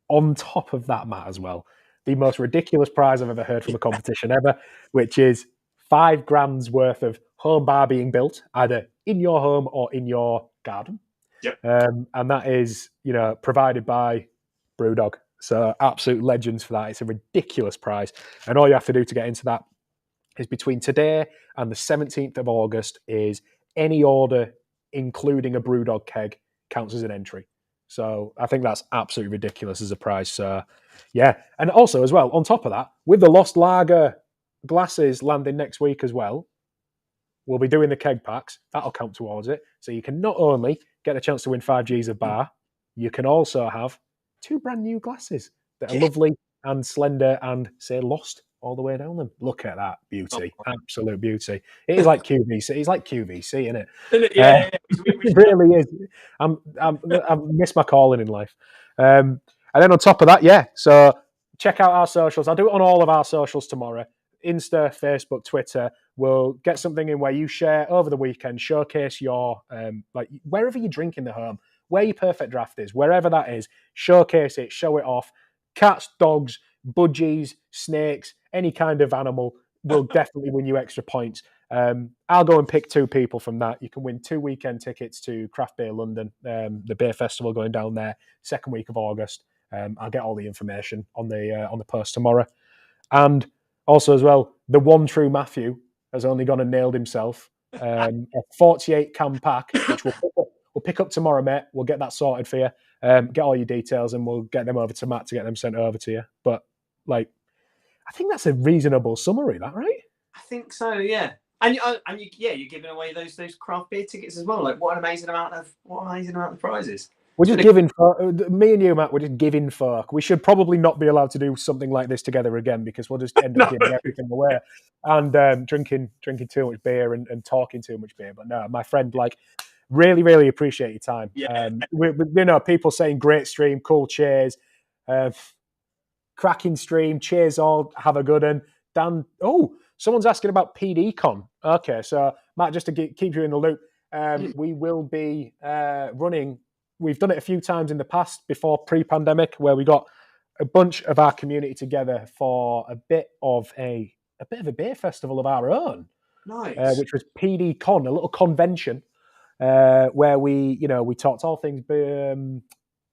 on top of that, Matt, as well, the most ridiculous prize I've ever heard from a competition ever, which is $5,000 worth of home bar being built, either in your home or in your garden. Yep. And that is, provided by BrewDog. So absolute legends for that. It's a ridiculous prize. And all you have to do to get into that is, between today and the 17th of August, is any order, including a BrewDog keg, counts as an entry. So I think that's absolutely ridiculous as a prize. So yeah. And also as well, on top of that, with the Lost Lager glasses landing next week as well, we'll be doing the keg packs. That'll count towards it. So you can not only get a chance to win 5 Gs of bar, you can also have 2 brand new glasses that are lovely and slender and say Lost all the way down them. Look at that beauty. Absolute beauty. It is like QVC. It's like QVC, isn't it? Yeah. It really is. I've missed my calling in life. And then on top of that, so check out our socials. I'll do it on all of our socials tomorrow. Insta, Facebook, Twitter. We'll get something in where you share over the weekend, showcase your, wherever you drink in the home, where your perfect draft is, wherever that is, showcase it, show it off. Cats, dogs, budgies, snakes, any kind of animal will definitely win you extra points. I'll go and pick 2 people from that. You can win 2 weekend tickets to Craft Beer London, the beer festival going down there, 2nd week of August. I'll get all the information on the post tomorrow. And also as well, the one true Matthew has only gone and nailed himself a 48 can pack, which we'll pick up tomorrow, mate. We'll get that sorted for you. Get all your details, and we'll get them over to Matt to get them sent over to you. But like, I think that's a reasonable summary, that right? I think so, yeah. And you're giving away those craft beer tickets as well. Like, what an amazing amount of prizes. We're just giving me and you, Matt. We're just giving folk. We should probably not be allowed to do something like this together again, because we'll just end up giving everything away and drinking too much beer and talking too much beer. But no, my friend, like, really appreciate your time. Yeah. People saying great stream, cool, cheers, cracking stream, cheers all, have a good one. Dan, someone's asking about PDCon. Okay, so Matt, just to keep you in the loop, we will be running. We've done it a few times in the past before pre-pandemic, where we got a bunch of our community together for a bit of a beer festival of our own. Nice. Which was PDCon, a little convention where we talked all things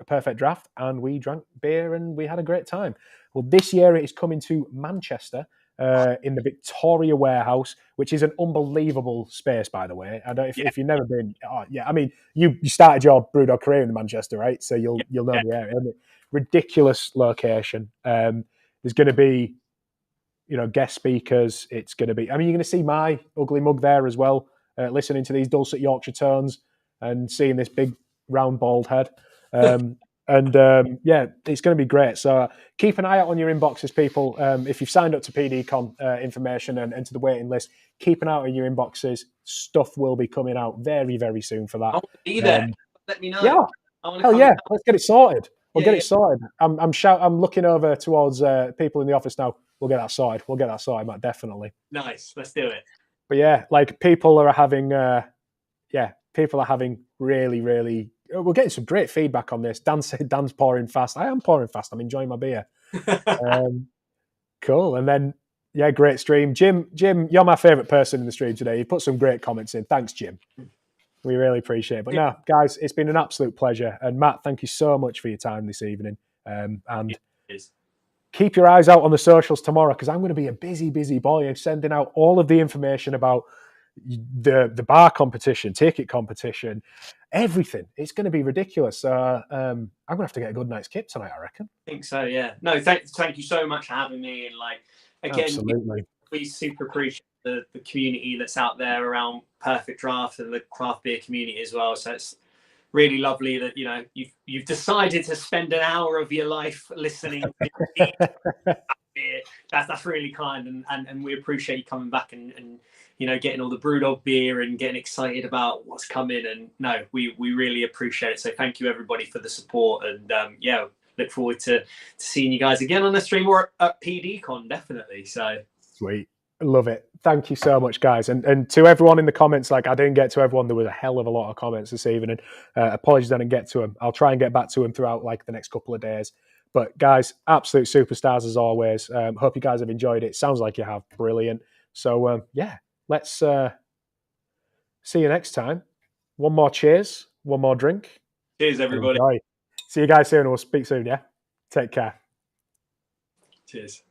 Perfect Draft, and we drank beer and we had a great time. Well, this year it is coming to Manchester in the Victoria Warehouse, which is an unbelievable space, by the way. I don't if you've never been. I mean, you started your BrewDog career in Manchester, right? So you'll know the area. Ridiculous location. There's going to be, guest speakers. It's going to be. I mean, you're going to see my ugly mug there as well, listening to these dulcet Yorkshire tones and seeing this big round bald head. It's going to be great. So keep an eye out on your inboxes, people. If you've signed up to PDCon information and into the waiting list, keep an eye out on your inboxes. Stuff will be coming out very, very soon for that. I want to be there. Let me know. Yeah. Hell yeah. Let's get it sorted. We'll get it sorted. I'm looking over towards people in the office now. We'll get that sorted. Matt, definitely. Nice. Let's do it. But yeah, like people are having really, really. We're getting some great feedback on this. Dan said Dan's pouring fast. I am pouring fast. I'm enjoying my beer. Cool. And then, great stream. Jim, you're my favourite person in the stream today. You put some great comments in. Thanks, Jim. We really appreciate it. But no, guys, it's been an absolute pleasure. And Matt, thank you so much for your time this evening. And keep your eyes out on the socials tomorrow, because I'm going to be a busy boy sending out all of the information about the bar competition, ticket competition, everything. It's going to be ridiculous. I'm going to have to get a good night's kip tonight, I reckon. I think so, yeah. No, thank you so much for having me. And like, again, absolutely, we super appreciate the community that's out there around Perfect Draft and the craft beer community as well. So it's really lovely that you've decided to spend an hour of your life listening to beer. That's really kind, and we appreciate you coming back and getting all the BrewDog beer and getting excited about what's coming. And no, we really appreciate it. So thank you everybody for the support, and look forward to seeing you guys again on the stream or at PDCon, definitely. So sweet. Love it. Thank you so much, guys. And to everyone in the comments, like, I didn't get to everyone. There was a hell of a lot of comments this evening. Apologies I didn't get to them. I'll try and get back to them throughout like the next couple of days. But guys, absolute superstars as always. Hope you guys have enjoyed it. Sounds like you have. Brilliant. So let's see you next time. One more cheers. One more drink. Cheers, everybody. See you guys soon. We'll speak soon, yeah? Take care. Cheers.